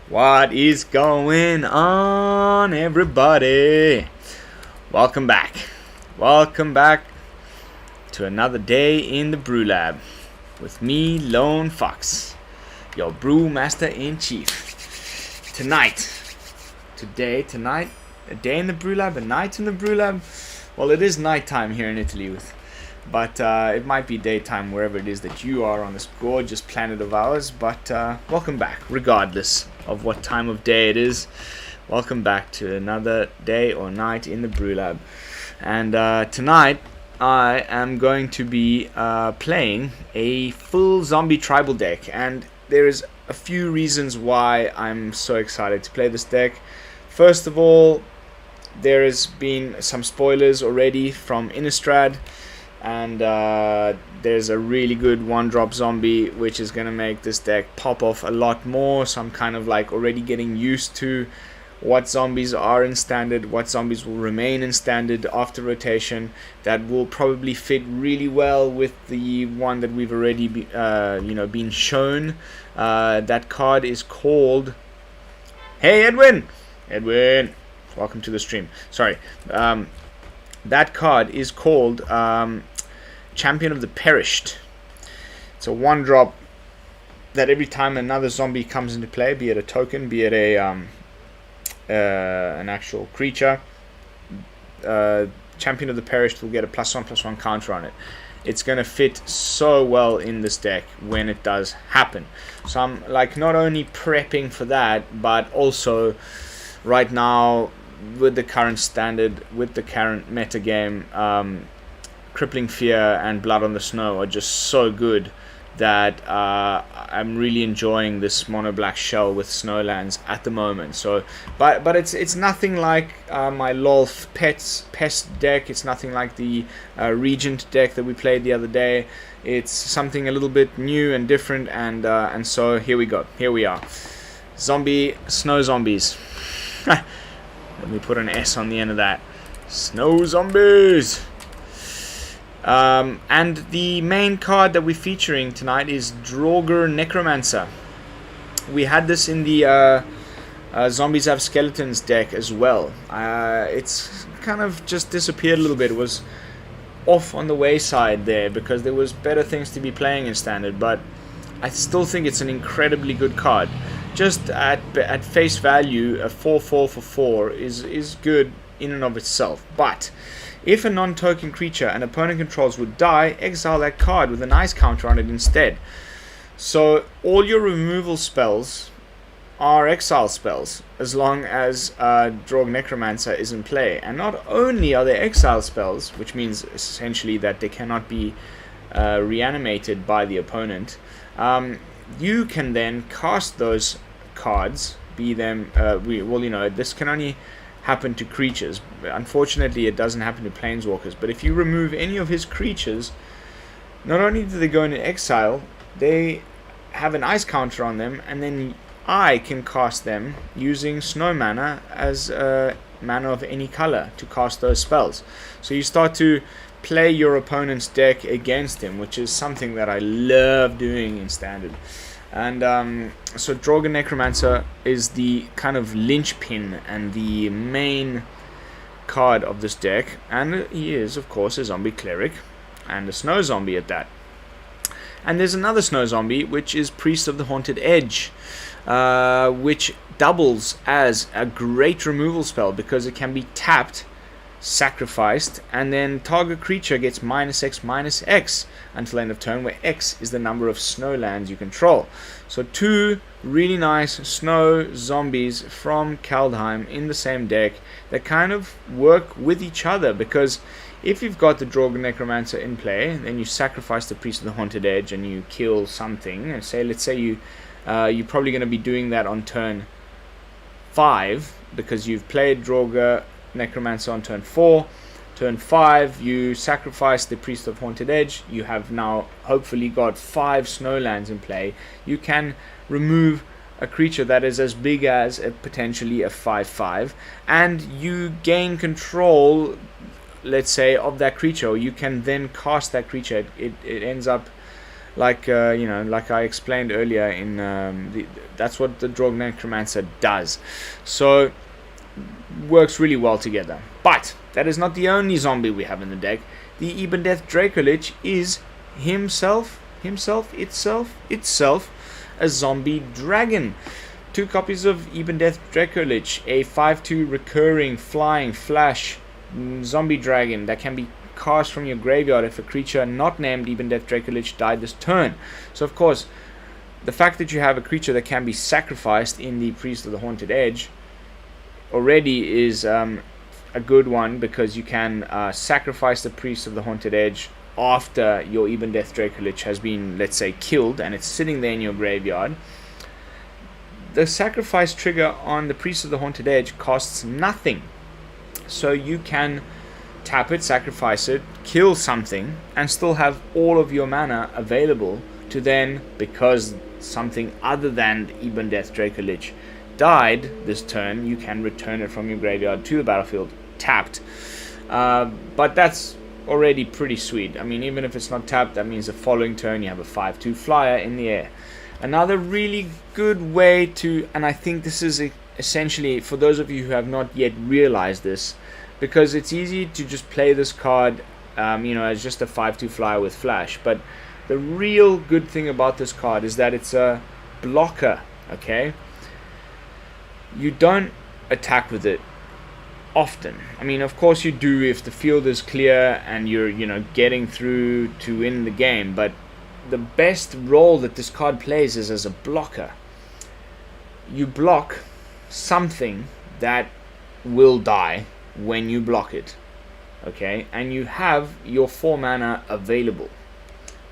What is going on, everybody? Welcome back. Welcome back to another day in the BrewLab with me, Lone Fox, your Brewmaster in Chief. Tonight, a day in the BrewLab, a night in the BrewLab. Well, it is nighttime here in Italy, but it might be daytime wherever it is that you are on this gorgeous planet of ours. But welcome back, regardless of what time of day it is. Welcome back to another day or night in the BrewLab. And tonight I am going to be playing a full zombie tribal deck, and there is a few reasons why I'm so excited to play this deck. First of all, there has been some spoilers already from Innistrad, and there's a really good one-drop zombie which is going to make this deck pop off a lot more. So I'm kind of like already getting used to what zombies are in standard, what zombies will remain in standard after rotation, that will probably fit really well with the one that we've already been shown. That card is called, hey Edwin, welcome to the stream. Sorry. That card is called Champion of the Perished. It's a one-drop that every time another zombie comes into play, be it a token, be it an actual creature, Champion of the Perished will get a +1/+1 counter on it. It's going to fit so well in this deck when it does happen. So I'm like not only prepping for that, but also right now, with the current standard, with the current meta game, Crippling Fear and Blood on the Snow are just so good that I'm really enjoying this mono black shell with snowlands at the moment. So, but it's nothing like my LOL Pest deck. It's nothing like the Regent deck that we played the other day. It's something a little bit new and different, and so here we go. Here we are, snow zombies. Let me put an S on the end of that. Snow zombies! And the main card that we're featuring tonight is Draugr Necromancer. We had this in the Zombies Have Skeletons deck as well. It's kind of just disappeared a little bit. It was off on the wayside there because there was better things to be playing in standard, but I still think it's an incredibly good card. Just at face value, a 4/4 for 4 is good in and of itself. But if a non-token creature an opponent controls would die, exile that card with an ice counter on it instead. So all your removal spells are exile spells as long as Draugr Necromancer is in play. And not only are they exile spells, which means essentially that they cannot be reanimated by the opponent, you can then cast those cards, be them, this can only happen to creatures. Unfortunately, it doesn't happen to planeswalkers. But if you remove any of his creatures, not only do they go into exile, they have an ice counter on them, and then I can cast them using snow mana as mana of any color to cast those spells. So you start to play your opponent's deck against him, which is something that I love doing in standard. And so Draugr Necromancer is the kind of linchpin and the main card of this deck, and he is of course a zombie cleric and a snow zombie at that. And there's another snow zombie which is Priest of the Haunted Edge, which doubles as a great removal spell because it can be tapped, sacrificed, and then target creature gets -X/-X until end of turn, where X is the number of snowlands you control. So two really nice snow zombies from Kaldheim in the same deck that kind of work with each other, because if you've got the Draugr Necromancer in play, then you sacrifice the Priest of the Haunted Edge and you kill something, and let's say you're probably going to be doing that on turn 5 because you've played Draugr Necromancer on turn 4. Turn 5, you sacrifice the Priest of Haunted Edge. You have now hopefully got 5 snowlands in play. You can remove a creature that is as big as potentially a 5/5, and you gain control, let's say, of that creature. You can then cast that creature. It ends up like like I explained earlier in that's what the Draugr Necromancer does. So works really well together. But that is not the only zombie we have in the deck. The Ebondeath Dracolich is itself a zombie dragon. 2 copies of Ebondeath Dracolich, a 5/2 recurring flying flash zombie dragon that can be cast from your graveyard if a creature not named Ebondeath Dracolich died this turn. So of course, the fact that you have a creature that can be sacrificed in the Priest of the Haunted Edge already is a good one, because you can sacrifice the Priest of the Haunted Edge after your Ebondeath Dracolich has been, let's say, killed, and it's sitting there in your graveyard. The sacrifice trigger on the Priest of the Haunted Edge costs nothing, so you can tap it, sacrifice it, kill something, and still have all of your mana available to then, because something other than Ebondeath Dracolich died this turn, you can return it from your graveyard to the battlefield tapped. But that's already pretty sweet. I mean, even if it's not tapped, that means the following turn you have a 5/2 flyer in the air. Another really good way to, and I think this is essentially for those of you who have not yet realized this, because it's easy to just play this card as just a 5/2 flyer with flash, but the real good thing about this card is that it's a blocker. Okay, you don't attack with it often. I mean, of course you do if the field is clear and you're getting through to win the game, but the best role that this card plays is as a blocker. You block something that will die when you block it, okay, and you have your 4 mana available.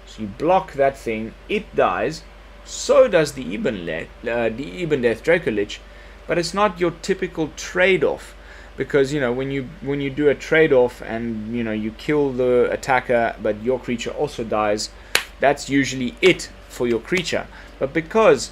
So you block that thing, it dies, so does the Ebondeath Dracolich, but it's not your typical trade-off, because when you do a trade-off and you kill the attacker but your creature also dies, that's usually it for your creature. But because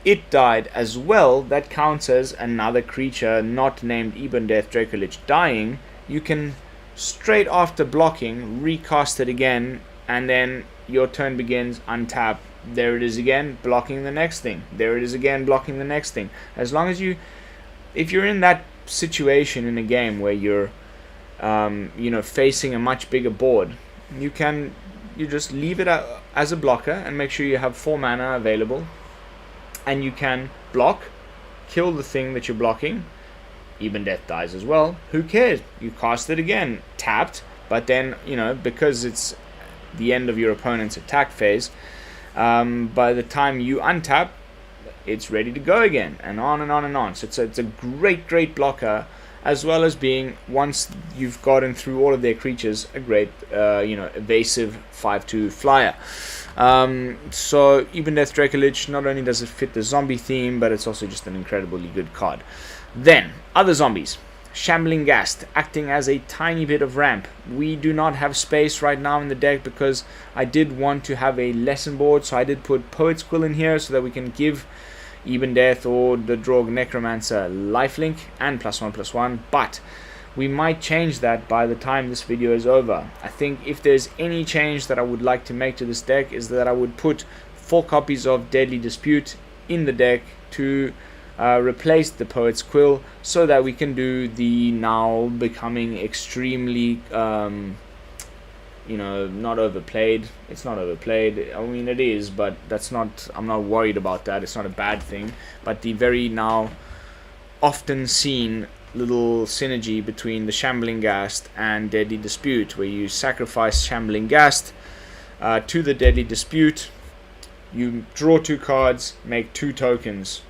it died as well, that counts as another creature not named Ebondeath Dracolich dying. You can, straight after blocking, recast it again, and then your turn begins, untap, there it is again, blocking the next thing, there it is again, blocking the next thing. As long as if you're in that situation in a game where you're facing a much bigger board, you just leave it as a blocker and make sure you have 4 mana available, and you can block, kill the thing that you're blocking. Ebondeath dies as well, who cares, you cast it again, tapped, but then because it's the end of your opponent's attack phase, by the time you untap, it's ready to go again, and on and on and on. So it's a great blocker, as well as being, once you've gotten through all of their creatures, a great evasive 5/2 flyer. So Ebondeath Dracolich, not only does it fit the zombie theme, but it's also just an incredibly good card. Then other zombies. Shambling Ghast, acting as a tiny bit of ramp. We do not have space right now in the deck because I did want to have a lesson board, so I did put Poet's Quill in here so that we can give Ebondeath or the Draugr Necromancer lifelink and +1/+1, but we might change that by the time this video is over. I think if there's any change that I would like to make to this deck is that I would put 4 copies of Deadly Dispute in the deck to replace the Poet's Quill, so that we can do the now becoming extremely not overplayed. It's not overplayed. I mean, it is, but that's not. I'm not worried about that. It's not a bad thing. But the very now often seen little synergy between the Shambling Ghast and Deadly Dispute, where you sacrifice Shambling Ghast to the Deadly Dispute. You draw 2 cards, make 2 tokens.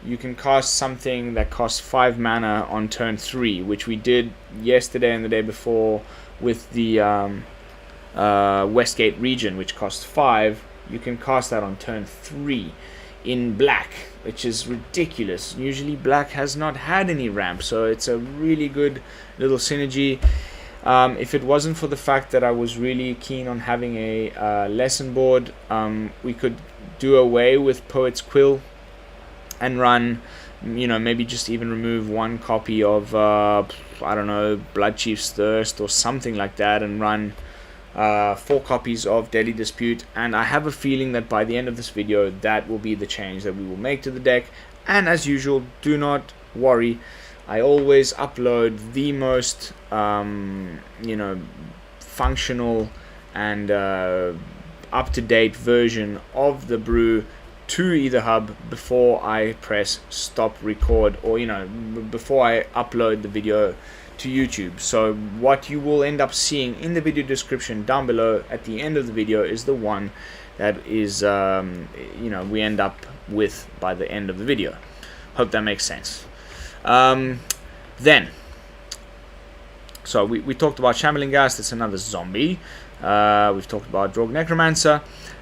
You can cast something that costs 5 mana on turn 3, which we did yesterday and the day before with the Westgate region, which costs 5. You can cast that on turn 3 in black, which is ridiculous. Usually black has not had any ramp, so it's a really good little synergy. If it wasn't for the fact that I was really keen on having a lesson board, we could do away with Poet's Quill and run, maybe just even remove 1 copy of, I don't know, Bloodchief's Thirst or something like that, and run 4 copies of Deadly Dispute, and I have a feeling that by the end of this video that will be the change that we will make to the deck. And as usual, do not worry, I always upload the most functional and up-to-date version of the brew to either hub before I press stop record, or before I upload the video to YouTube. So what you will end up seeing in the video description down below at the end of the video is the one that is we end up with by the end of the video. Hope that makes sense. Then so we talked about Shambling Ghast. It's another zombie. We've talked about Draugr Necromancer.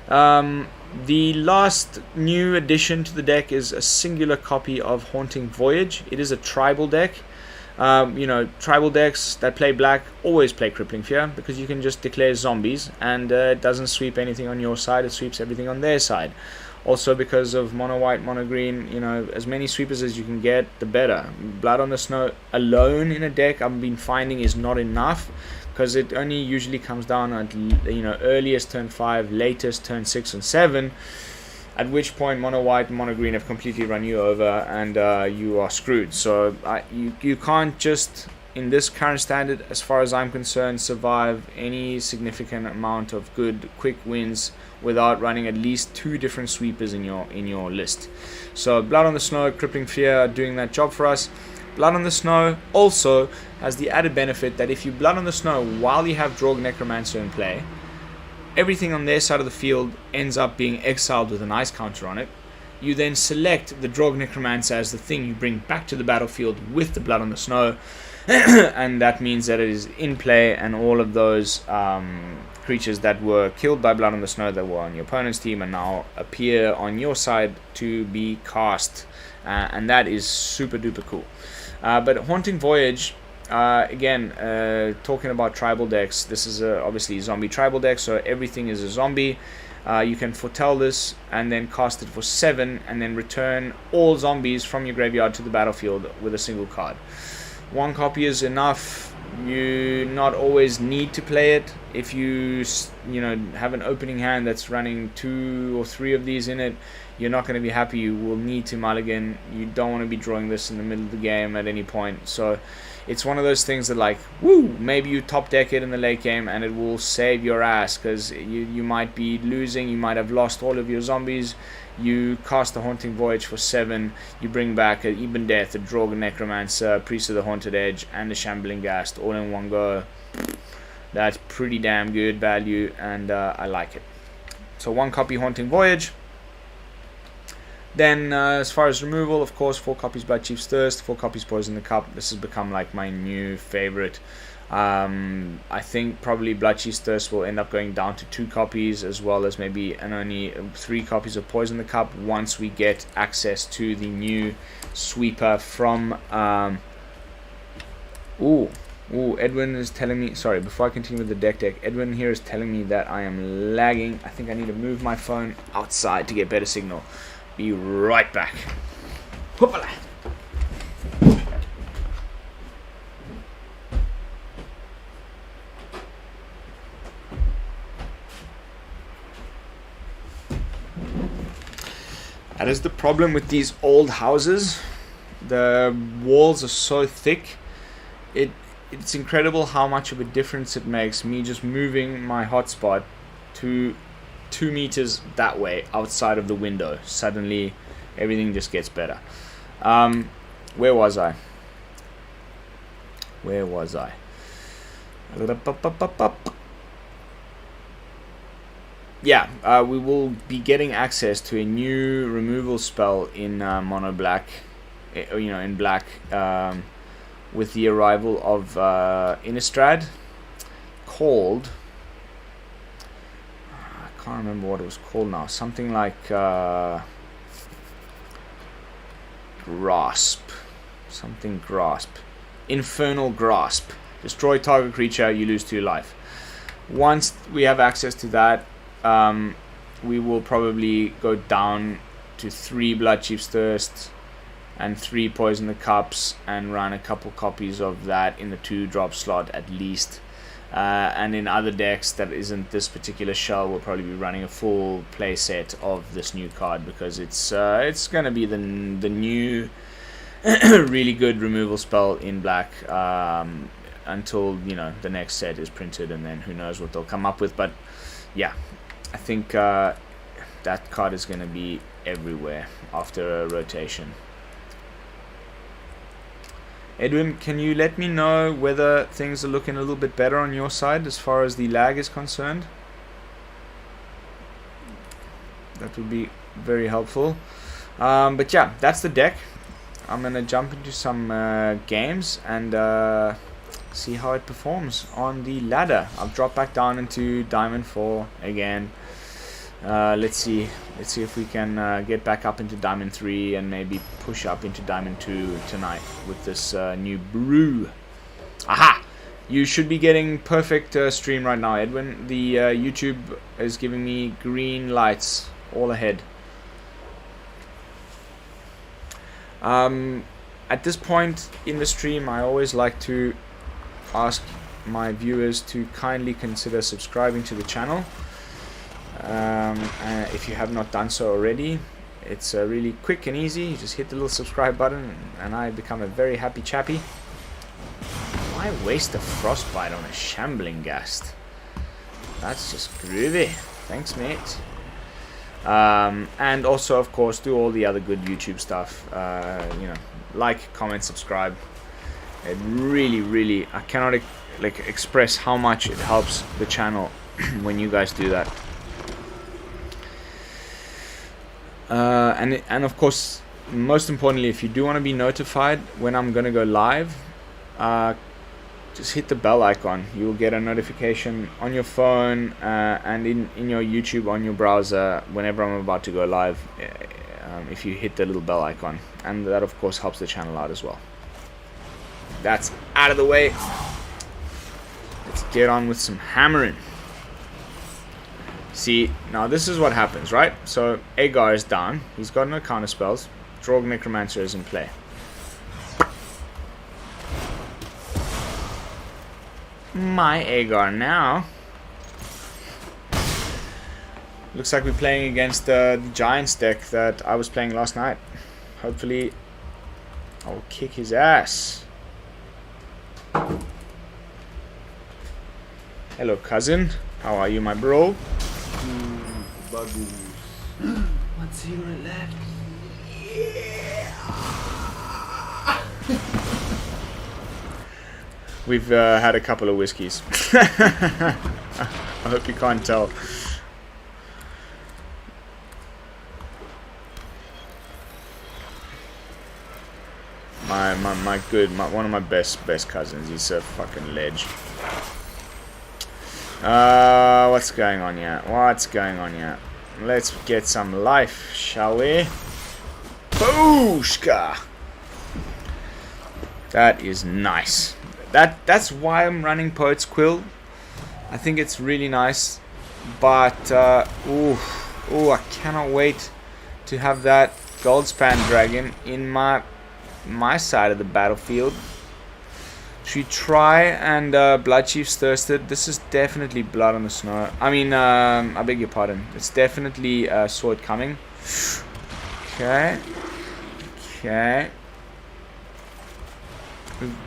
The last new addition to the deck is a singular copy of Haunting Voyage. It is a tribal deck. Tribal decks that play black always play Crippling Fear, because you can just declare zombies and it doesn't sweep anything on your side, it sweeps everything on their side. Also, because of mono white, mono green, as many sweepers as you can get, the better. Blood on the Snow alone in a deck, I've been finding, is not enough, because it only usually comes down at earliest turn 5, latest turn 6 and 7, at which point mono white and mono green have completely run you over and you are screwed. So you can't just, in this current standard, as far as I'm concerned, survive any significant amount of good quick wins without running at least 2 different sweepers in your list. So Blood on the Snow, Crippling Fear are doing that job for us. Blood on the Snow also has the added benefit that if you Blood on the Snow while you have Draugr Necromancer in play, everything on their side of the field ends up being exiled with an ice counter on it. You then select the Draugr Necromancer as the thing you bring back to the battlefield with the Blood on the Snow, and that means that it is in play, and all of those creatures that were killed by Blood on the Snow that were on your opponent's team and now appear on your side to be cast, and that is super duper cool. But Haunting Voyage, again, talking about tribal decks, this is obviously a zombie tribal deck, so everything is a zombie. You can foretell this and then cast it for 7 and then return all zombies from your graveyard to the battlefield with a single card. 1 copy is enough. You not always need to play it. If you have an opening hand that's running 2 or 3 of these in it, you're not going to be happy. You will need to mulligan. You don't want to be drawing this in the middle of the game at any point. So it's one of those things that, like, maybe you top deck it in the late game and it will save your ass, because you might be losing, you might have lost all of your zombies. You cast the Haunting Voyage for 7, you bring back an Ebondeath, a Draugr Necromancer, Priest of the Haunted Edge, and the Shambling Ghast all in one go. That's pretty damn good value, and I like it. So 1 copy Haunting Voyage. Then as far as removal, of course, 4 copies Bloodchief's Thirst, 4 copies Poison the Cup. This has become like my new favorite. I think probably Bloodchief's Thirst will end up going down to 2 copies, as well as maybe only 3 copies of Poison the Cup once we get access to the new sweeper from Edwin is telling me, sorry, before I continue with the deck, Edwin here is telling me that I am lagging. I think I need to move my phone outside to get better signal. Be right back. Hoopala. That is the problem with these old houses. The walls are so thick. It's incredible how much of a difference it makes me just moving my hotspot to 2 meters that way outside of the window. Suddenly everything just gets better. Where was I? Yeah, we will be getting access to a new removal spell in mono black, in black, with the arrival of Innistrad, called, I can't remember what it was called now, something like Grasp, Infernal Grasp. Destroy target creature, you lose 2 life. Once we have access to that, we will probably go down to 3 Bloodchief's Thirst and 3 Poison the Cups and run a couple copies of that in the 2-drop slot at least. And in other decks that isn't this particular shell, we'll probably be running a full play set of this new card, because it's going to be the new really good removal spell in black, until, you know, the next set is printed, and then who knows what they'll come up with. But yeah, I think that card is going to be everywhere after a rotation. Edwin, can you let me know whether things are looking a little bit better on your side as far as the lag is concerned? That would be very helpful. But yeah, that's the deck. I'm going to jump into some games and see how it performs on the ladder. I've dropped back down into Diamond 4 again. Let's see if we can get back up into Diamond 3 and maybe push up into Diamond 2 tonight with this new brew. Aha! You should be getting perfect stream right now, Edwin. The YouTube is giving me green lights all ahead. At this point in the stream, I always like to ask my viewers to kindly consider subscribing to the channel. If you have not done so already, it's really quick and easy. You just hit the little subscribe button and I become a very happy chappy. Why waste a frostbite on a Shambling Ghast? That's just groovy. Thanks, mate. And also, of course, do all the other good YouTube stuff. You know, like, comment, subscribe. It really, I cannot express how much it helps the channel when you guys do that. And of course, most importantly, if you do want to be notified when I'm going to go live, just hit the bell icon. You will get a notification on your phone and in your YouTube on your browser whenever I'm about to go live, if you hit the little bell icon. And that, of course, helps the channel out as well. That's out of the way. Let's get on with some hammering. See, now this is what happens, right? So Agar is down. He's got no counter spells. Draugr Necromancer is in play. My Agar now. Looks like we're playing against the Giants deck that I was playing last night. Hopefully I'll kick his ass. Hello, cousin. How are you, my bro? 1-0 left. Yeah. We've had a couple of whiskeys. I hope you can't tell. One of my best cousins. He's a fucking ledge. What's going on here? What's going on here? Let's get some life, shall we? Booshka! That is nice. That's why I'm running Poet's Quill. I think it's really nice. But ooh, I cannot wait to have that Goldspan Dragon in my side of the battlefield. Should we try and Bloodchief's Thirsted? This is definitely Blood on the Snow. I mean, I beg your pardon. It's definitely Sword Coming. Okay.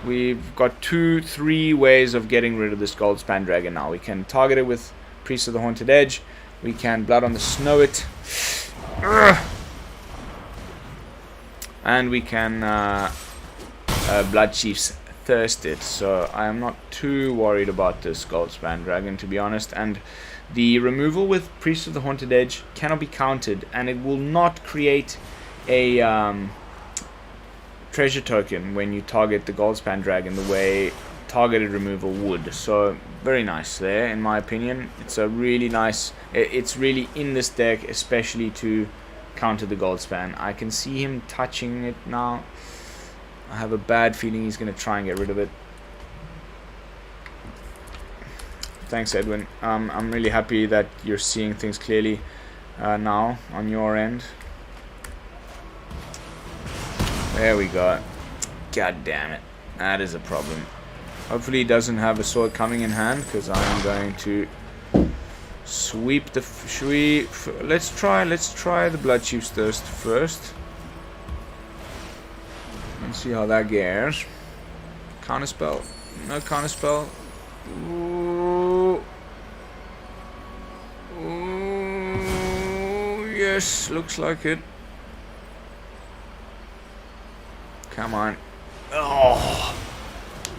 We've got 2-3 ways of getting rid of this Goldspan Dragon now. We can target it with Priest of the Haunted Edge. We can Blood on the Snow it. And we can Bloodchief's Thirsted. So I am not too worried about this Goldspan Dragon, to be honest. And the removal with Priest of the Haunted Edge cannot be countered, and it will not create a treasure token when you target the Goldspan Dragon the way targeted removal would. So very nice there, in my opinion. It's a really nice. It's really in this deck, especially to counter the Goldspan. I can see him touching it now. I have a bad feeling he's going to try and get rid of it. Thanks, Edwin. I'm really happy that you're seeing things clearly now on your end. There we go. God damn it. That is a problem. Hopefully he doesn't have a sword coming in hand, because I'm going to sweep the... let's try the Bloodchief's Thirst first. Let's see how that goes. Counterspell. No counterspell. Ooh. Ooh. Yes, looks like it. Come on. Oh.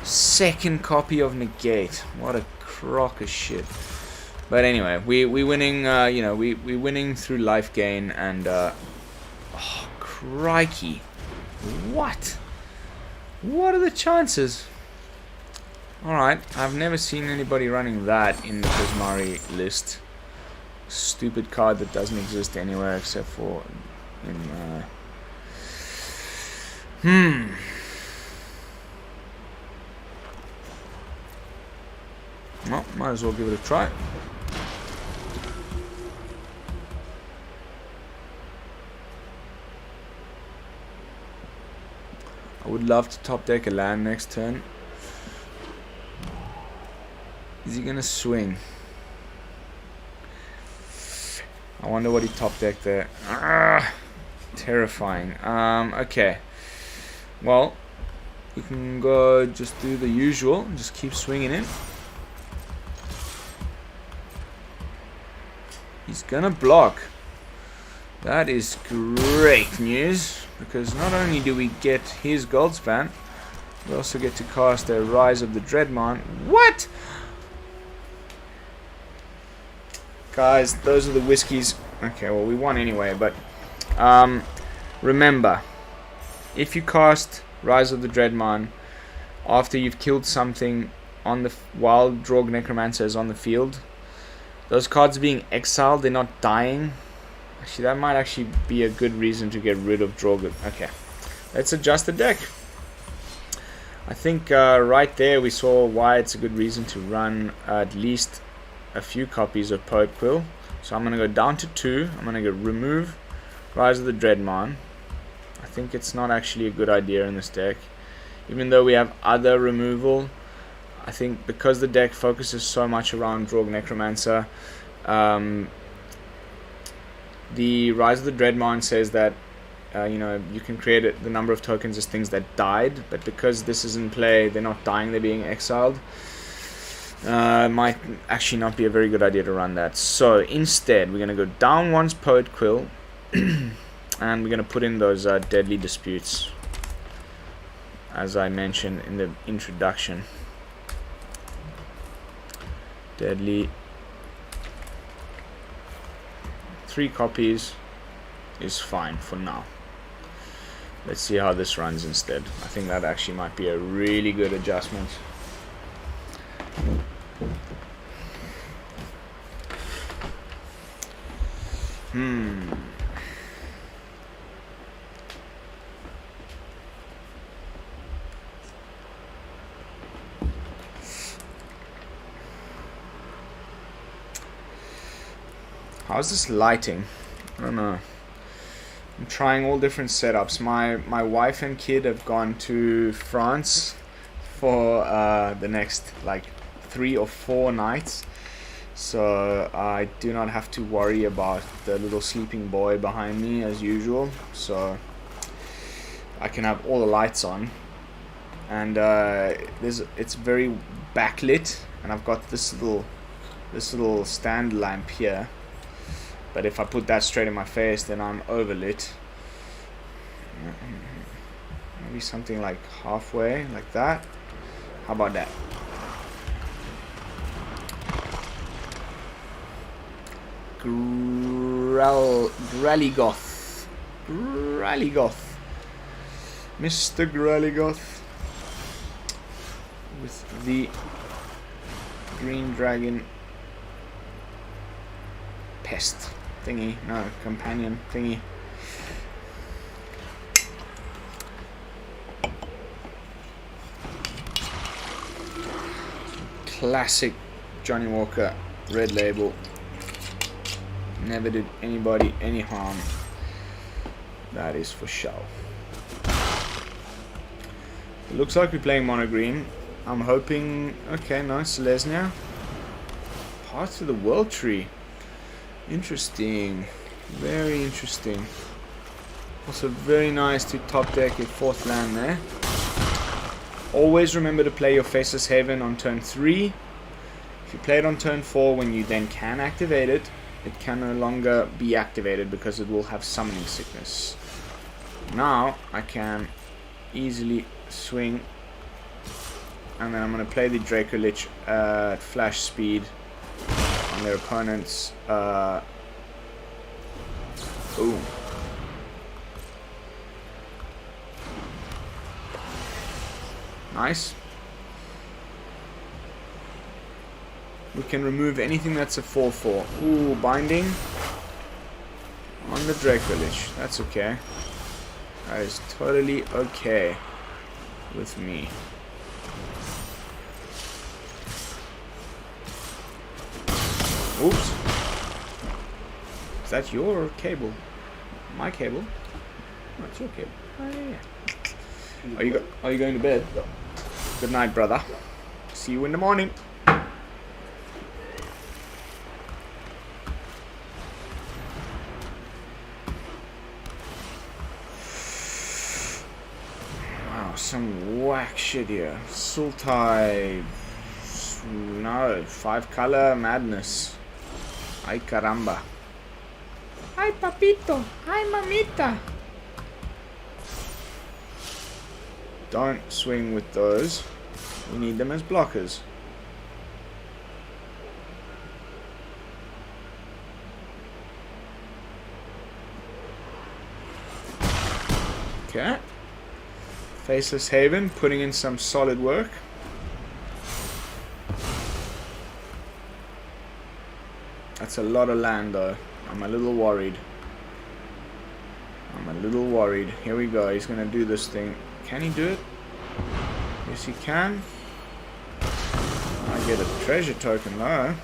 Second copy of Negate. What a crock of shit. But anyway, we winning, you know, we winning through life gain, and oh, crikey. What? What are the chances? Alright, I've never seen anybody running that in the Prismari list. Stupid card that doesn't exist anywhere except for in well, might as well give it a try. I would love to top deck a land next turn. Is he gonna swing? I wonder what he top decked there. Terrifying. Okay. Well, we can go just do the usual. Just keep swinging in. He's gonna block. That is great news, because not only do we get his Goldspan, we also get to cast a Rise of the Dreadmon. What? Guys, those are the whiskies. Okay, well, we won anyway, but remember, if you cast Rise of the Dreadmon after you've killed something on the while Draugr Necromancer is on the field, those cards are being exiled, they're not dying. Actually, that might actually be a good reason to get rid of Draugr. Okay, let's adjust the deck. I think right there we saw why it's a good reason to run at least a few copies of Poet Quill. So I'm going to go down to 2. I'm going to go remove Rise of the Dreadmon. I think it's not actually a good idea in this deck. Even though we have other removal, I think because the deck focuses so much around Draugr Necromancer, the Rise of the Dreadmon says that you know, you can create the number of tokens as things that died, but because this is in play, they're not dying, they're being exiled. Might actually not be a very good idea to run that. So instead, we're going to go down once Poet Quill, and we're going to put in those Deadly Disputes, as I mentioned in the introduction. Deadly. 3 copies is fine for now. Let's see how this runs instead. I think that actually might be a really good adjustment. How's this lighting? I don't know. I'm trying all different setups. My wife and kid have gone to France for the next like 3 or 4 nights, so I do not have to worry about the little sleeping boy behind me as usual. So I can have all the lights on, and it's very backlit, and I've got this little stand lamp here. But if I put that straight in my face, then I'm overlit. Maybe something like halfway, like that. How about that? Grallygoth. Grallygoth. Mr. Grallygoth. With the green dragon pest thingy. No, companion thingy. Classic Johnny Walker red label. Never did anybody any harm. That is for sure. It looks like we're playing mono green. I'm hoping... Okay, nice. Lesnia. Path to the World Tree. Interesting. Very interesting. Also very nice to top deck a 4th land there. Always remember to play your Faceless Haven on turn 3. If you play it on turn 4, when you then can activate it, it can no longer be activated because it will have summoning sickness. Now I can easily swing, and then I'm going to play the Dracolich at flash speed on their opponent's. Boom. Nice. We can remove anything that's a 4/4. Ooh, binding on the Dracolich. That's okay. That is totally okay with me. Oops. Is that your cable? My cable? No, it's your cable. Oh, yeah. Are you going to bed? Good night, brother. See you in the morning. Some whack shit here. Sultai. No, 5-color madness. Ay caramba. Ay papito. Ay mamita. Don't swing with those. We need them as blockers. Okay. Faceless Haven, putting in some solid work. That's a lot of land though. I'm a little worried. Here we go. He's gonna do this thing. Can he do it? Yes, he can. I get a treasure token though.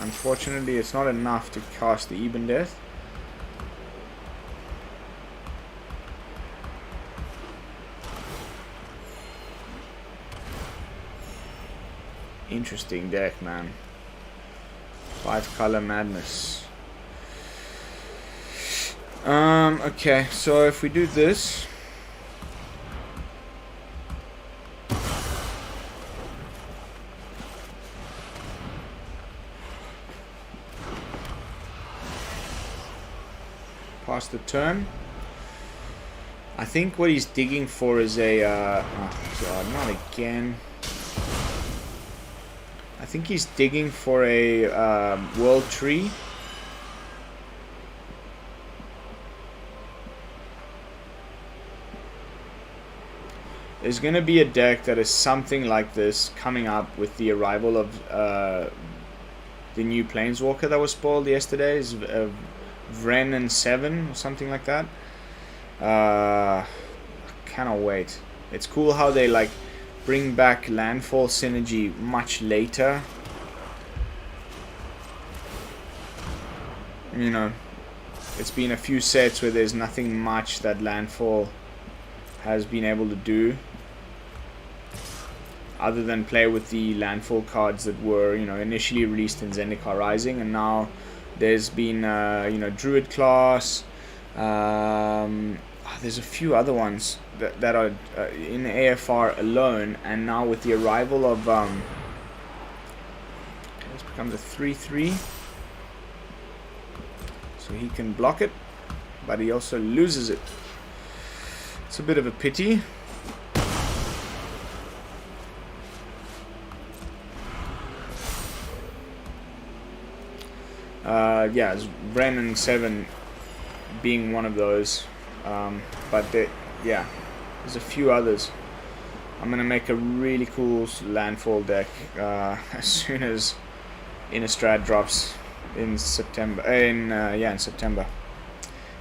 Unfortunately, it's not enough to cast the Ebondeath. Interesting deck, man. 5-color madness. Okay, so if we do this, pass the turn. I think what he's digging for is a oh god, not again. I think he's digging for a world tree. There's going to be a deck that is something like this coming up with the arrival of the new Planeswalker that was spoiled yesterday. Is Vren and 7 or something like that. I cannot wait. It's cool how they like bring back landfall synergy much later. You know, it's been a few sets where there's nothing much that landfall has been able to do other than play with the landfall cards that were, you know, initially released in Zendikar Rising, and now there's been you know, Druid class. There's a few other ones that are in AFR alone, and now with the arrival of this becomes a 3/3, so he can block it, but he also loses it. It's a bit of a pity. Yeah, it's Brennan 7 being one of those. But yeah, there's a few others. I'm gonna make a really cool landfall deck as soon as Innistrad drops in September. In September.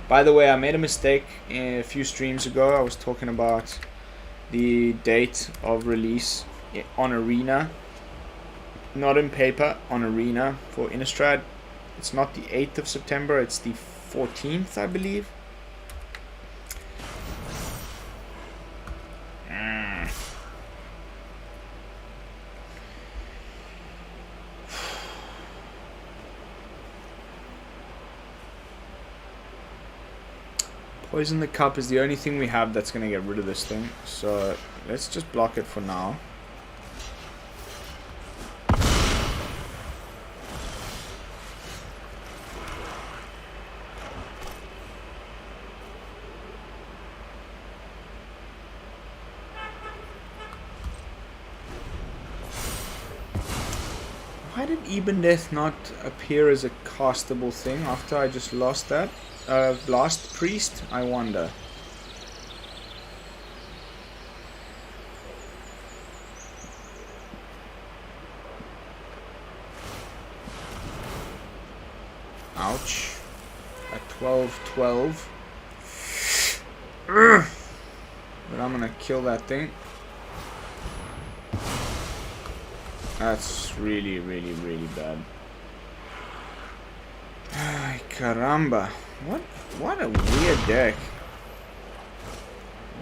By the way, I made a mistake a few streams ago. I was talking about the date of release on Arena, not in paper, on Arena for Innistrad. It's not the 8th of September. It's the 14th, I believe. Poison the Cup is the only thing we have that's going to get rid of this thing. So let's just block it for now. Why did Ebondeath not appear as a castable thing after I just lost that? Blast Priest, I wonder. Ouch. At 12-12. But I'm gonna kill that thing. That's really, really, really bad. Ay, caramba. What a weird deck.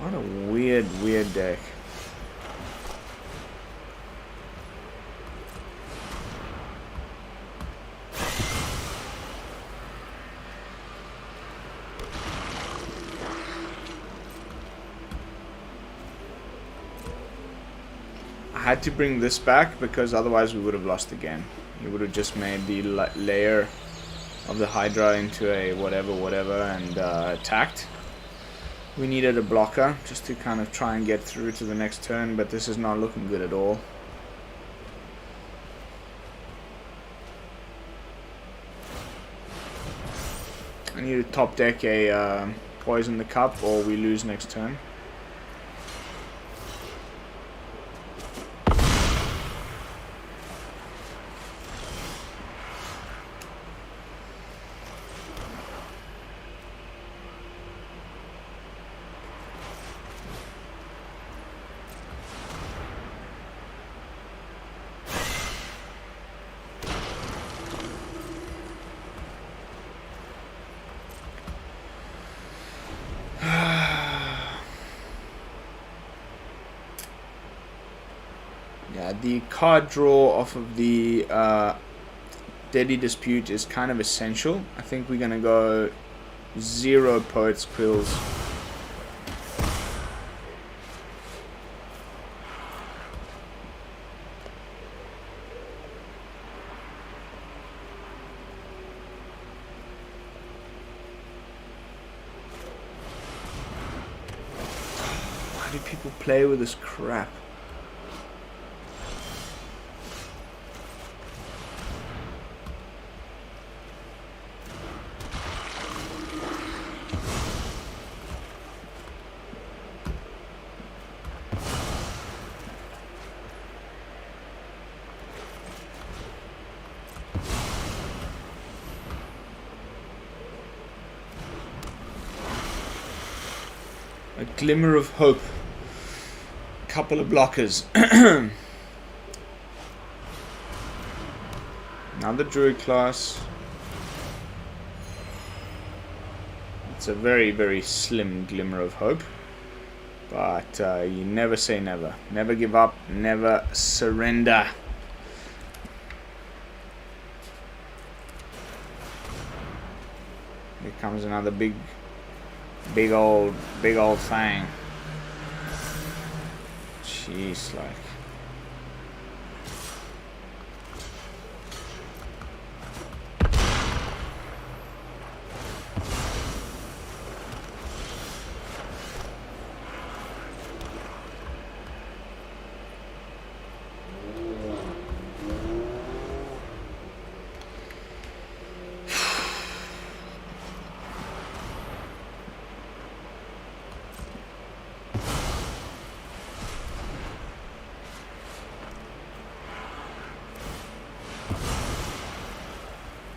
What a weird deck. I had to bring this back because otherwise we would have lost the game. He would have just made the layer of the Hydra into a whatever and attacked. We needed a blocker just to kind of try and get through to the next turn, but this is not looking good at all. I need to top deck a Poison the Cup or we lose next turn. Yeah, the card draw off of the Deadly Dispute is kind of essential. I think we're going to go 0 Poets Quills. Why do people play with this crap? A glimmer of hope. Couple of blockers. Another druid class. It's a very, very slim glimmer of hope. But you never say never. Never give up. Never surrender. Here comes another big old thing. Jeez, like.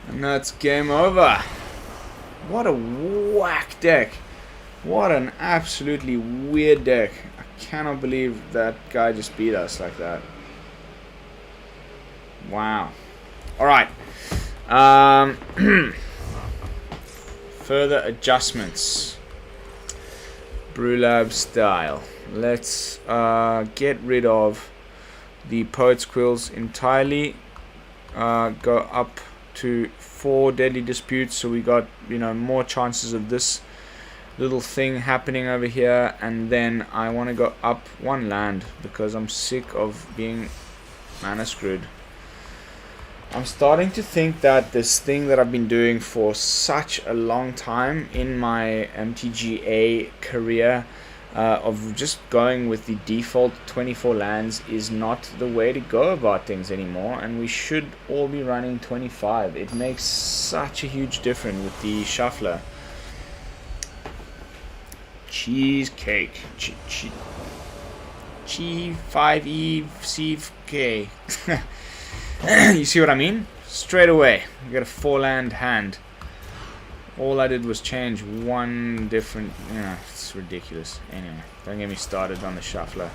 And that's game over. What a whack deck. What an absolutely weird deck. I cannot believe that guy just beat us like that. Wow. Alright. Further adjustments. BrewLab style. Let's get rid of the Poet's Quills entirely. Go up to 4 Deadly Disputes, so we got, you know, more chances of this little thing happening over here, and then I want to go up one land because I'm sick of being mana screwed. I'm starting to think that this thing that I've been doing for such a long time in my MTGA career of just going with the default 24 lands is not the way to go about things anymore, and we should all be running 25. It makes such a huge difference with the shuffler. Cheesecake. G5E C-K. You see what I mean? Straight away, you got a 4-land hand. All I did was change one different. It's ridiculous. Anyway, don't get me started on the shuffler.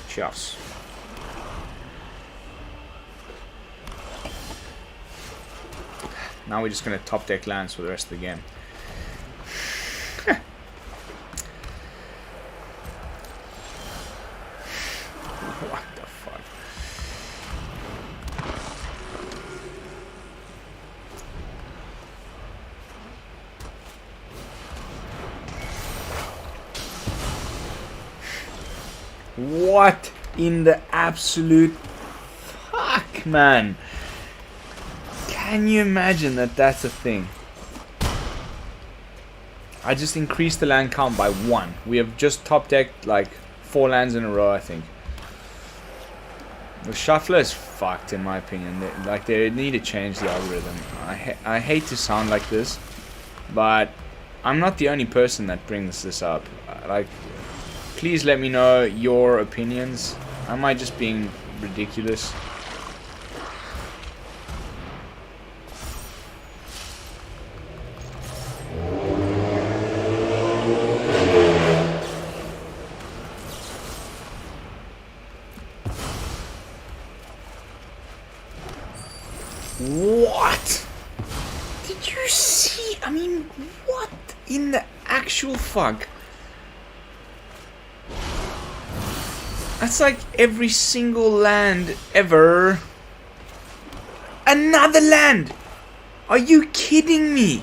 Chuffs. Now we're just gonna top deck lands for the rest of the game. What the fuck? What in the absolute fuck, man? Can you imagine that that's a thing? I just increased the land count by 1. We have just top decked like 4 lands in a row, I think. The shuffler is fucked in my opinion. They need to change the algorithm. I hate to sound like this, but I'm not the only person that brings this up. Please let me know your opinions. Am I just being ridiculous? What? Did you see? I mean, what in the actual fuck? That's like every single land ever. Another land! Are you kidding me?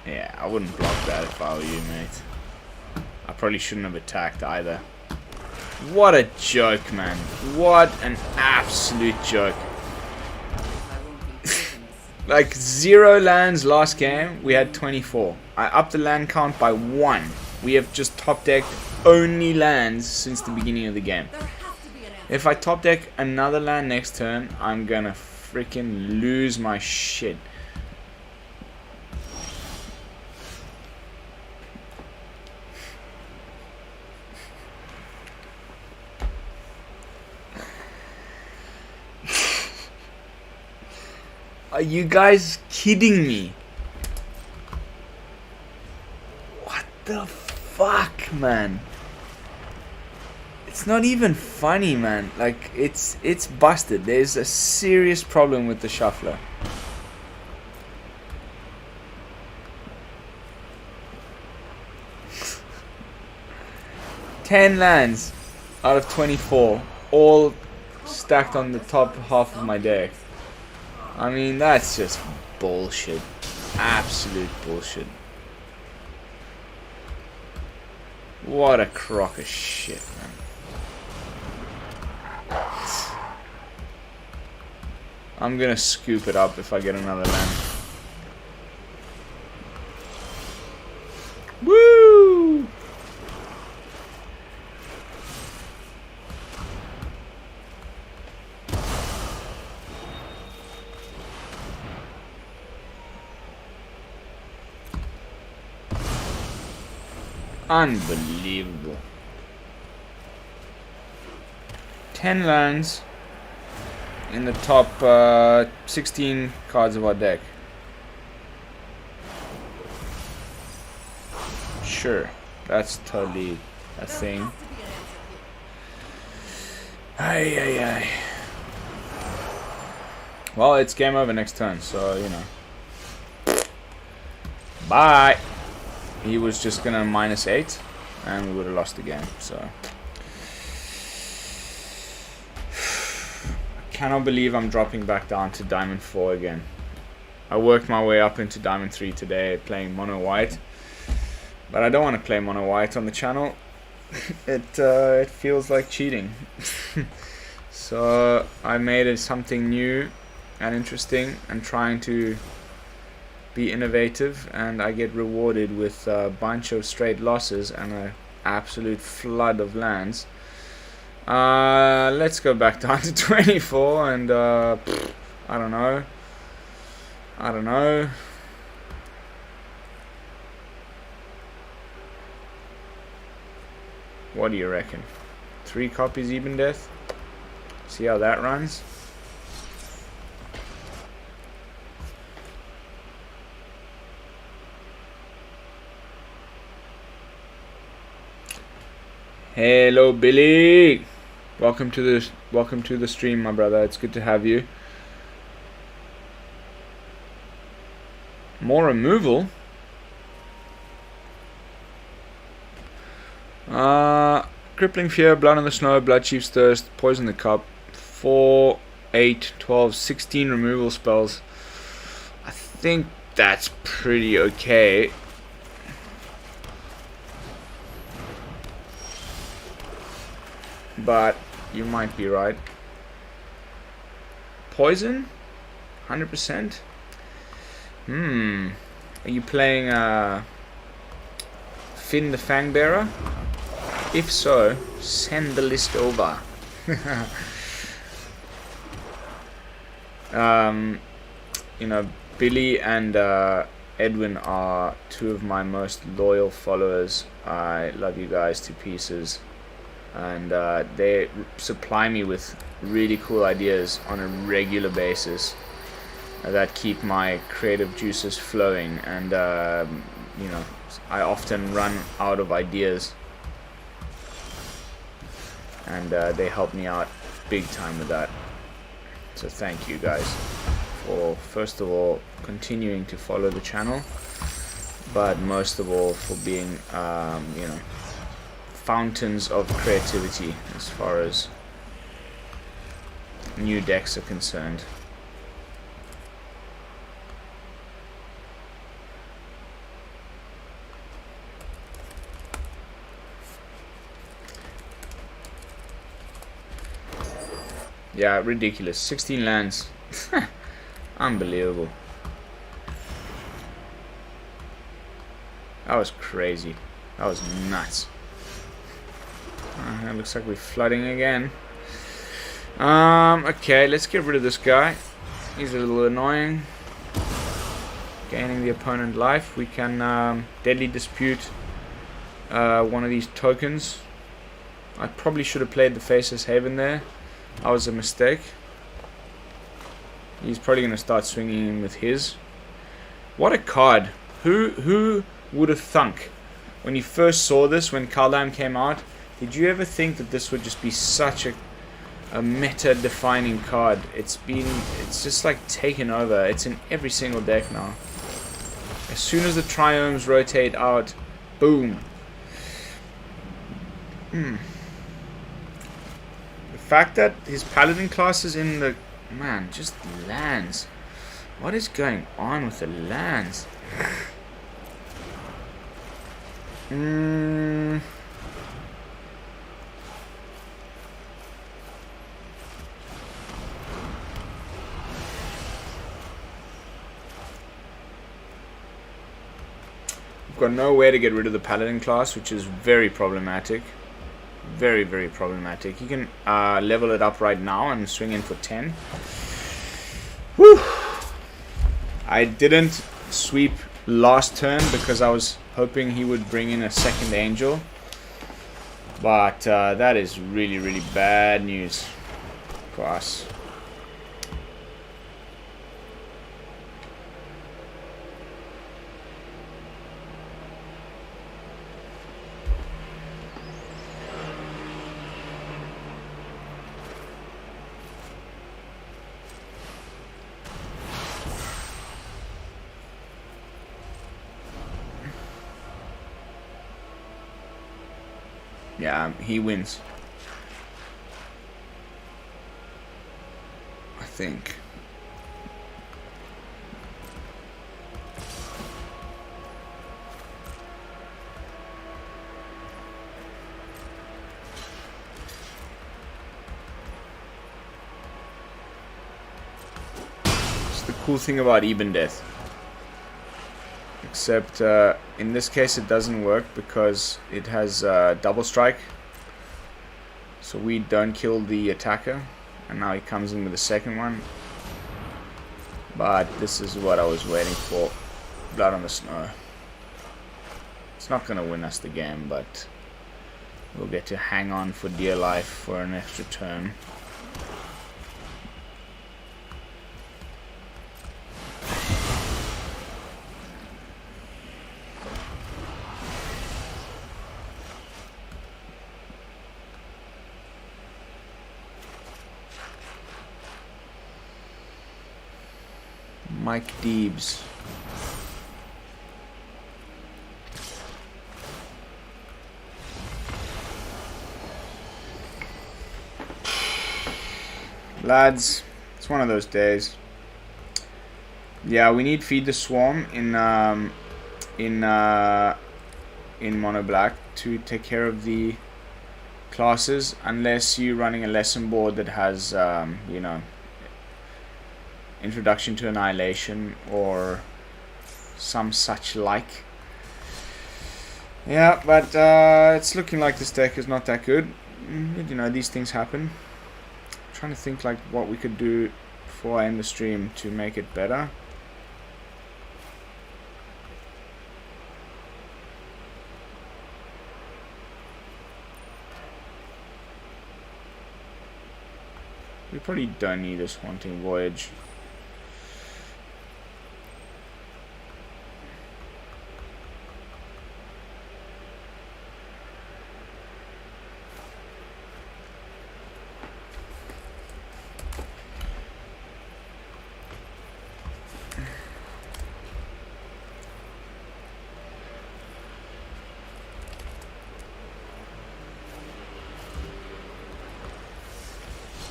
Yeah, I wouldn't block that if I were you, mate. I probably shouldn't have attacked either. What a joke, man. What an absolute joke. Like 0 lands last game, we had 24. I upped the land count by 1. We have just top decked only lands since the beginning of the game. If I top deck another land next turn, I'm gonna freaking lose my shit. Are you guys kidding me? What the fuck, man? It's not even funny, man. Like, it's busted. There's a serious problem with the shuffler. $10 lands out of 24, all stacked on the top half of my deck. I mean, that's just bullshit. Absolute bullshit. What a crock of shit, man. I'm gonna scoop it up if I get another land. Woo! Unbelievable. 10 lands in the top 16 cards of our deck. Sure, that's totally a thing. Ay. Well, it's game over next turn, so you know. Bye. He was just gonna -8, and we would have lost the game. So cannot believe I'm dropping back down to Diamond 4 again. I worked my way up into Diamond 3 today playing Mono White. But I don't want to play Mono White on the channel. It feels like cheating. So I made it something new and interesting and trying to be innovative, and I get rewarded with a bunch of straight losses and an absolute flood of lands. Let's go back down to 24 and I don't know. What do you reckon? 3 copies Ebondeath? See how that runs? Hello Billy! Welcome to the stream, my brother. It's good to have you. More removal? Crippling Fear, Blood on the Snow, Bloodchief's Thirst, Poison the Cup, 4, 8, 12, 16 removal spells. I think that's pretty okay. But you might be right. Poison? 100%? Are you playing Finn the Fangbearer? If so, send the list over. You know, Billy and Edwin are 2 of my most loyal followers. I love you guys to pieces. And they supply me with really cool ideas on a regular basis that keep my creative juices flowing. And, you know, I often run out of ideas. And they help me out big time with that. So thank you guys for, first of all, continuing to follow the channel, but most of all for being, you know, fountains of creativity as far as new decks are concerned. Yeah, ridiculous. 16 lands. Unbelievable. That was crazy. That was nuts. It looks like we're flooding again. Okay, let's get rid of this guy. He's a little annoying. Gaining the opponent life. We can deadly dispute one of these tokens. I probably should have played the Faceless Haven there. That was a mistake. He's probably going to start swinging in with his. What a card. Who would have thunk when you first saw this, when Kaldheim came out? Did you ever think that this would just be such a meta-defining card? It's just like taken over. It's in every single deck now. As soon as the triomes rotate out, boom. The fact that his paladin class is in the... Man, just lands. What is going on with the lands? We've got no way to get rid of the paladin class, which is very problematic. Very, very problematic. You can level it up right now and swing in for 10. Whew! I didn't sweep last turn because I was hoping he would bring in a second angel. But that is really, really bad news for us. Yeah, he wins. think. It's the cool thing about Ebondeath. Except in this case it doesn't work because it has double strike. So we don't kill the attacker, and now he comes in with the second one. But this is what I was waiting for. Blood on the Snow. It's not going to win us the game, but we'll get to hang on for dear life for an extra turn. Mike Deebs. Lads, it's one of those days. Yeah, we need Feed the Swarm in Mono Black to take care of the classes, unless you're running a lesson board that has you know, Introduction to Annihilation or some such like. Yeah, but it's looking like this deck is not that good. You know, these things happen. I'm trying to think like what we could do before I end the stream to make it better. We probably don't need this Haunting Voyage.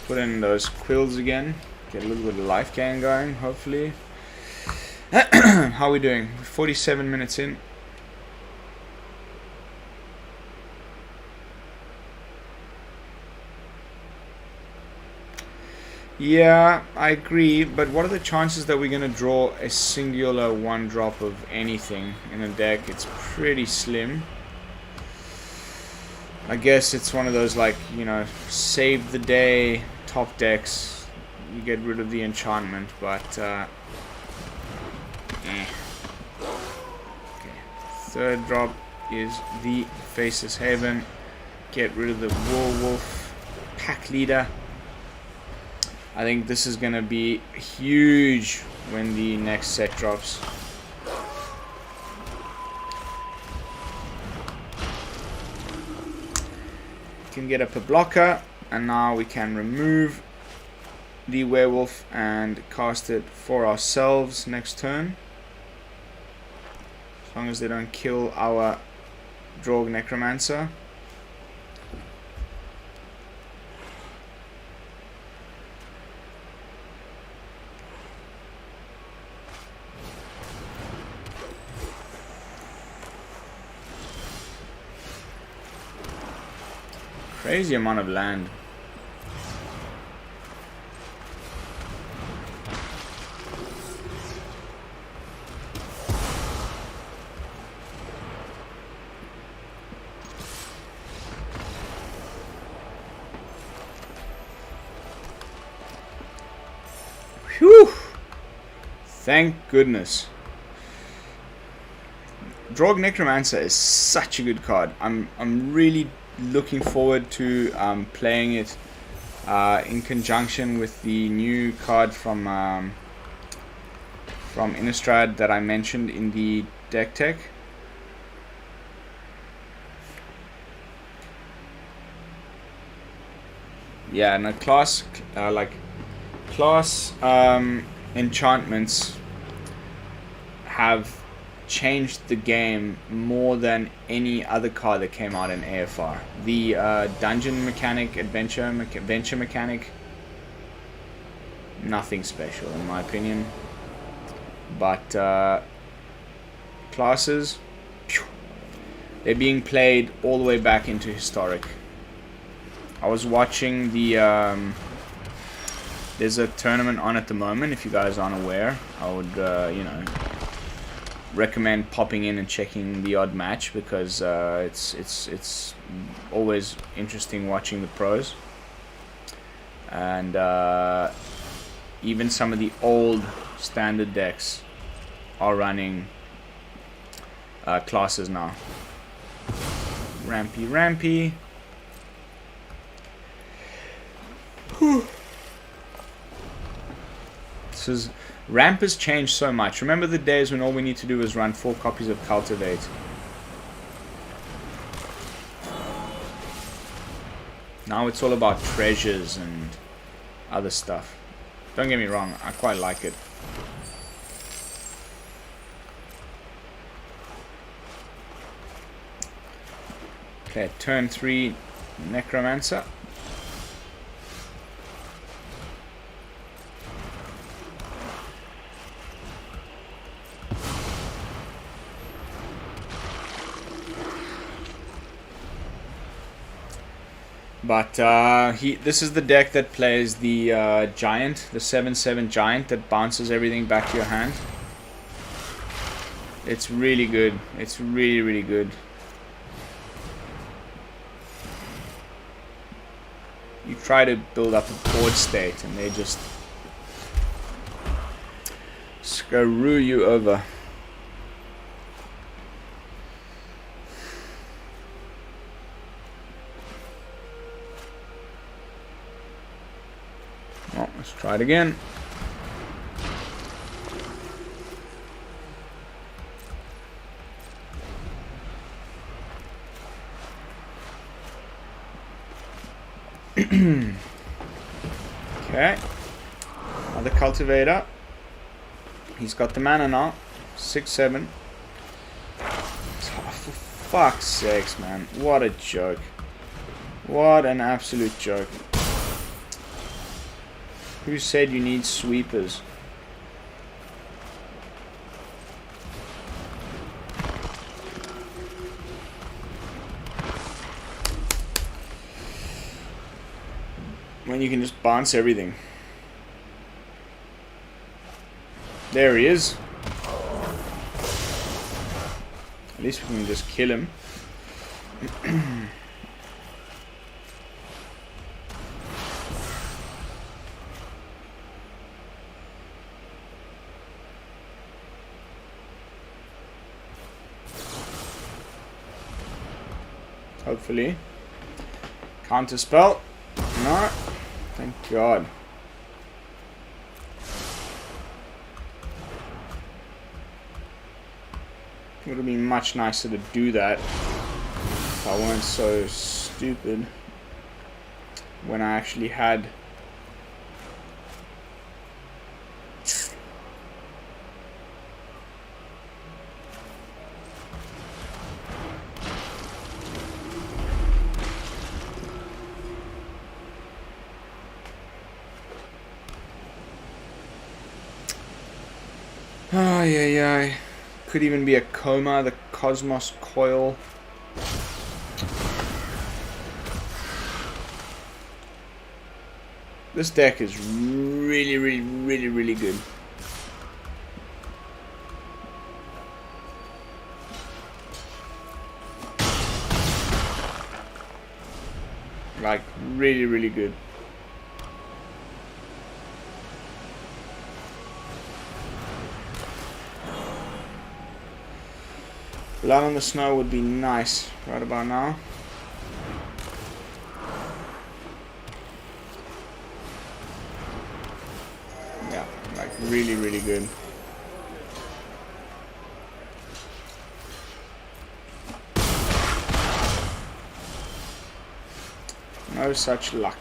Put in those Quills again. Get a little bit of life gain going, hopefully. How are we doing? 47 minutes in. Yeah, I agree, but what are the chances that we're going to draw a singular one drop of anything in a deck? It's pretty slim. I guess it's one of those, like, you know, save the day top decks. You get rid of the enchantment, but okay. Third drop is the Faceless Haven. Get rid of the Werewolf pack leader. I think this is gonna be huge when the next set drops. Can get up a blocker, and now we can remove the werewolf and cast it for ourselves next turn, as long as they don't kill our Draugr Necromancer. Crazy amount of land. Whew! Thank goodness. Draugr Necromancer is such a good card. I'm really looking forward to playing it in conjunction with the new card from Innistrad that I mentioned in the deck tech. Yeah, and a class enchantments have changed the game more than any other card that came out in AFR. The dungeon mechanic, adventure mechanic, Nothing special in my opinion. But classes, phew, they're being played all the way back into historic. I was watching the there's a tournament on at the moment. If you guys aren't aware, I would you know, recommend popping in and checking the odd match, because it's always interesting watching the pros. And even some of the old standard decks are running classes now. Rampy. Whew. Ramp has changed so much. Remember the days when all we need to do was run 4 copies of Cultivate? Now it's all about treasures and other stuff. Don't get me wrong, I quite like it. Okay, turn 3 Necromancer. But this is the deck that plays the giant, the 7/7 giant that bounces everything back to your hand. It's really good. It's really good. You try to build up a board state and they just screw you over. Well, let's try it again. Okay, another cultivator. He's got the mana now. 6/7. Oh, for fuck's sakes, man! What a joke! What an absolute joke! Who said you need sweepers? When you can just bounce everything. There he is. At least we can just kill him. Hopefully. Counter spell. No. Thank God. It would have been much nicer to do that if I weren't so stupid when I actually had Ay. Could even be a coma, the Cosmos Coil. This deck is really good. Like, really good. Blood on the Snow would be nice right about now. Yeah, like really good. No such luck.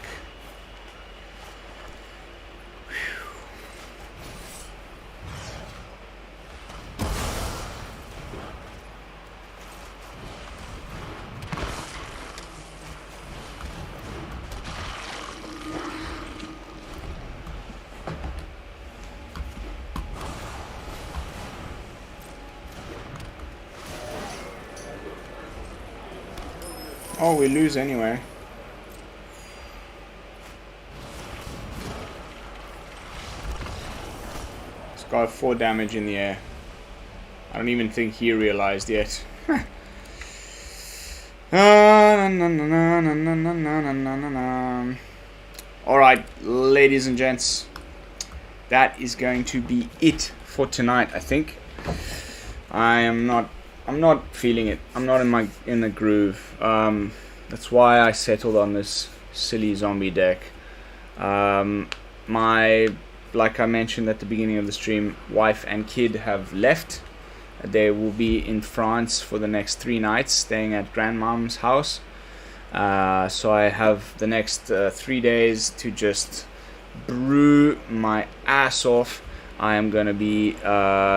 Oh, we lose anyway. It's got 4 damage in the air. I don't even think he realized yet. Alright, ladies and gents. That is going to be it for tonight, I think. I'm not feeling it. I'm not in the groove. That's why I settled on this silly zombie deck. Like I mentioned at the beginning of the stream, wife and kid have left. They will be in France for the next 3 nights, staying at grandmom's house. So I have the next 3 days to just brew my ass off. I am going to be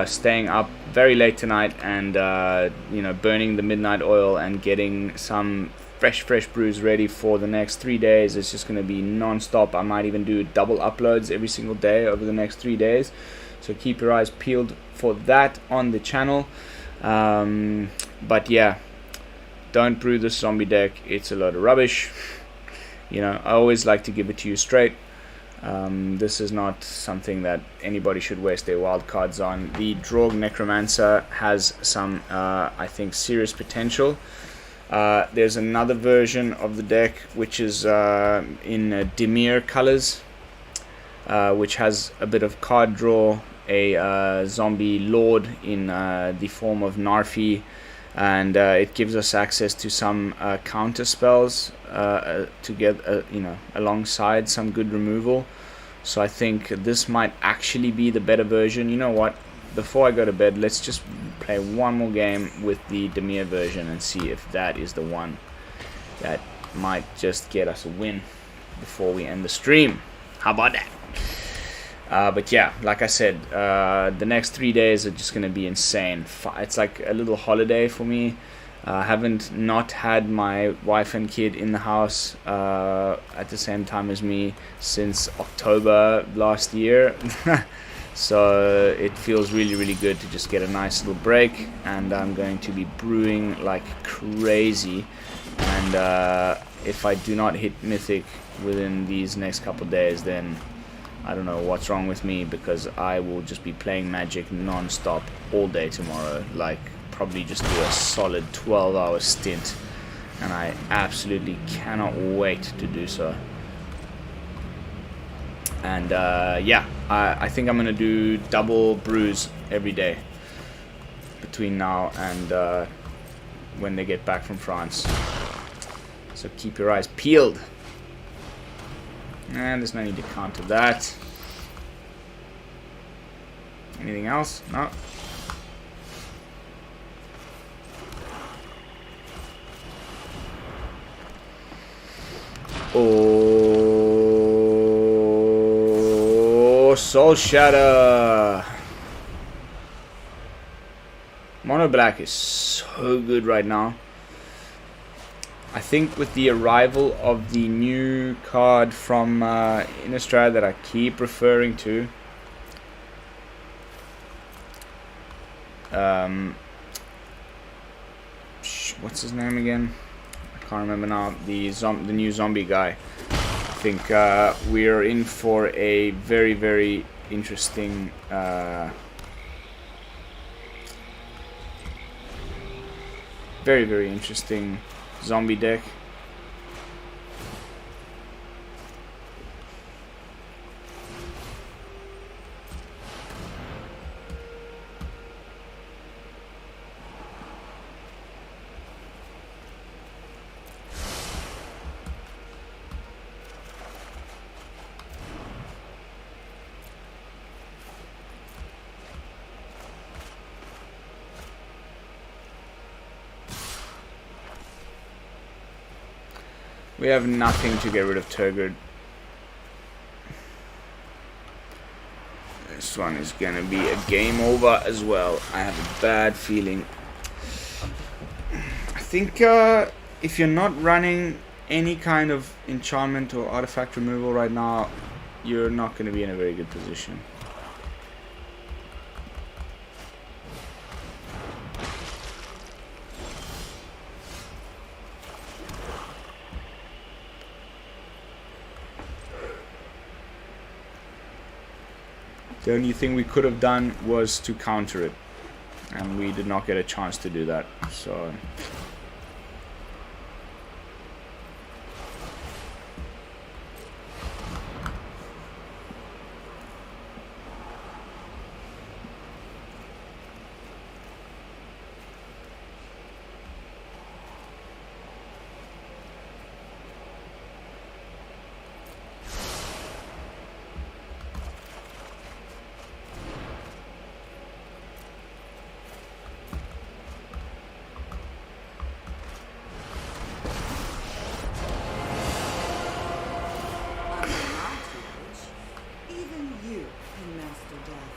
staying up very late tonight and burning the midnight oil and getting some fresh brews ready for the next 3 days. It's just going to be non-stop. I might even do double uploads every single day over the next 3 days. So keep your eyes peeled for that on the channel. But yeah, don't brew this zombie deck. It's a load of rubbish. I always like to give it to you straight. This is not something that anybody should waste their wild cards on. The Draugr Necromancer has some, I think, serious potential. There's another version of the deck which is in Dimir colors, which has a bit of card draw, a zombie lord in the form of Narfi, and it gives us access to some counter spells to get alongside some good removal. So I think this might actually be the better version. You know what, before I go to bed, let's just play one more game with the Dimir version and see if that is the one that might just get us a win before we end the stream. How about that? But yeah, like I said, the next 3 days are just going to be insane. It's like a little holiday for me. I haven't not had my wife and kid in the house at the same time as me since October last year. So it feels really good to just get a nice little break, and I'm going to be brewing like crazy. And if I do not hit Mythic within these next couple days, then I don't know what's wrong with me, because I will just be playing Magic non-stop all day tomorrow. Like, probably just do a solid 12-hour stint, and I absolutely cannot wait to do so. And yeah, I think I'm gonna do double brews every day between now and when they get back from France. So keep your eyes peeled. And there's no need to counter that. Anything else? No. Oh, Soul Shatter. Mono Black is so good right now. I think with the arrival of the new card from Innistrad that I keep referring to, what's his name again? I can't remember now. The new zombie guy. I think we're in for a very interesting very interesting zombie deck. We have nothing to get rid of Turgid. This one is gonna be a game over as well. I have a bad feeling. I think if you're not running any kind of enchantment or artifact removal right now, you're not gonna be in a very good position. The only thing we could have done was to counter it, and we did not get a chance to do that. So Even you can master death.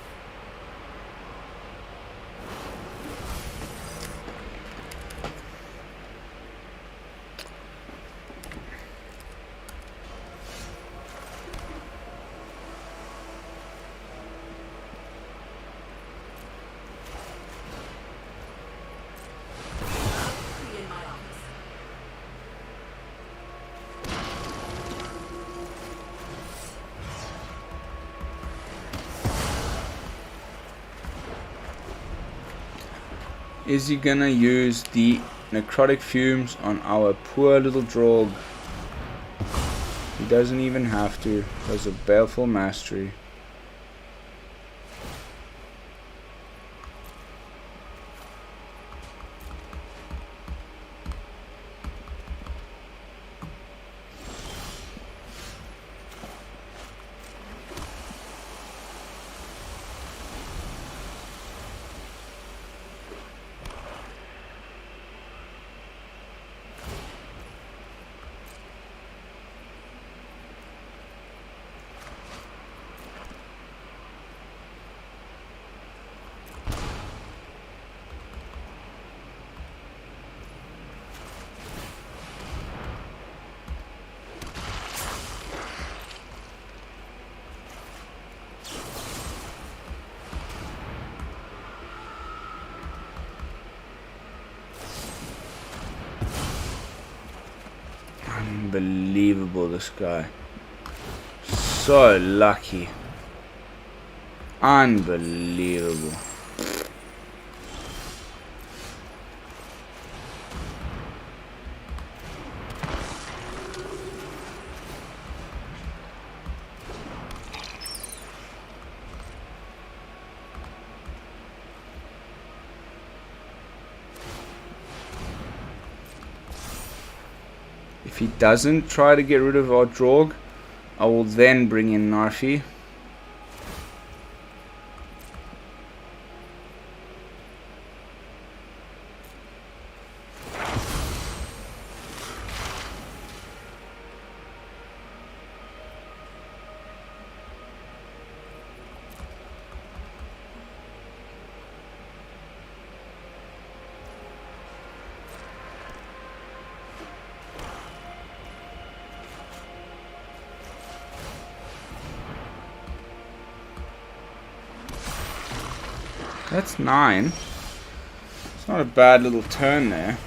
Be in my office. is he gonna use the Necrotic Fumes on our poor little Draugr? He doesn't even have to. There's a Baleful Mastery. Unbelievable, this guy. So lucky. Unbelievable. If he doesn't try to get rid of our Draugr, I will then bring in Narfi. That's 9. It's not a bad little turn there.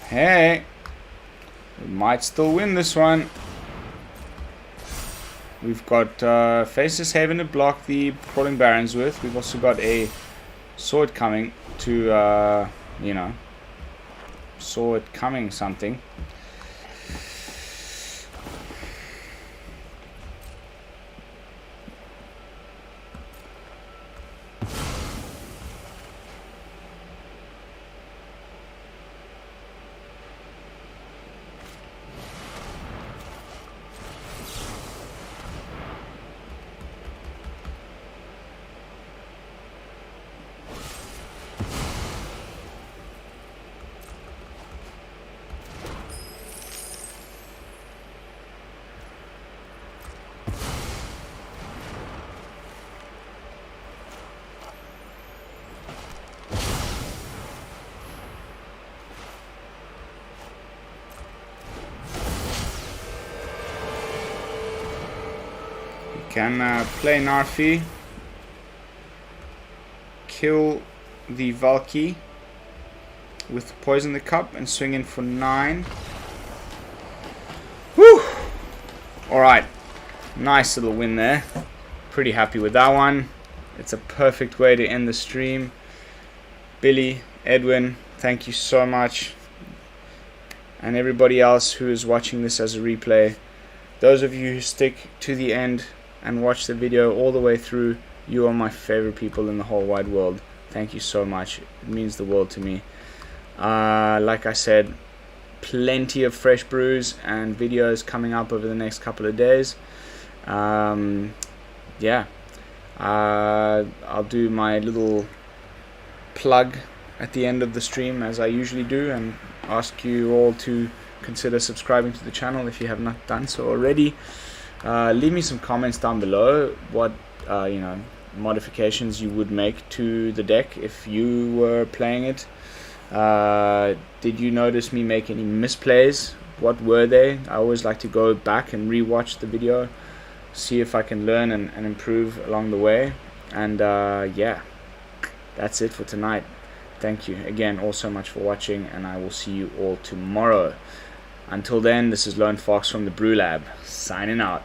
Hey, we might still win this one. We've got Faceless Haven to block the Crawling Barons with. We've also got a sword coming to, you know, sword coming something. Can play Narfi. kill the Valky with Poison the Cup and swing in for 9. Whew! Alright, nice little win there. Pretty happy with that one. It's a perfect way to end the stream. Billy, Edwin, thank you so much. And everybody else who is watching this as a replay. Those of you who stick to the end and watch the video all the way through, you are my favorite people in the whole wide world. Thank you so much. It means the world to me. Like I said, plenty of fresh brews and videos coming up over the next couple of days. Yeah, I'll do my little plug at the end of the stream as I usually do, and ask you all to consider subscribing to the channel if you have not done so already. Leave me some comments down below what modifications you would make to the deck if you were playing it. Did you notice me make any misplays? What were they? I always like to go back and rewatch the video, see if I can learn and improve along the way. And yeah, that's it for tonight. Thank you again all so much for watching, and I will see you all tomorrow. Until then, this is Lone Fox from the BrewLab, signing out.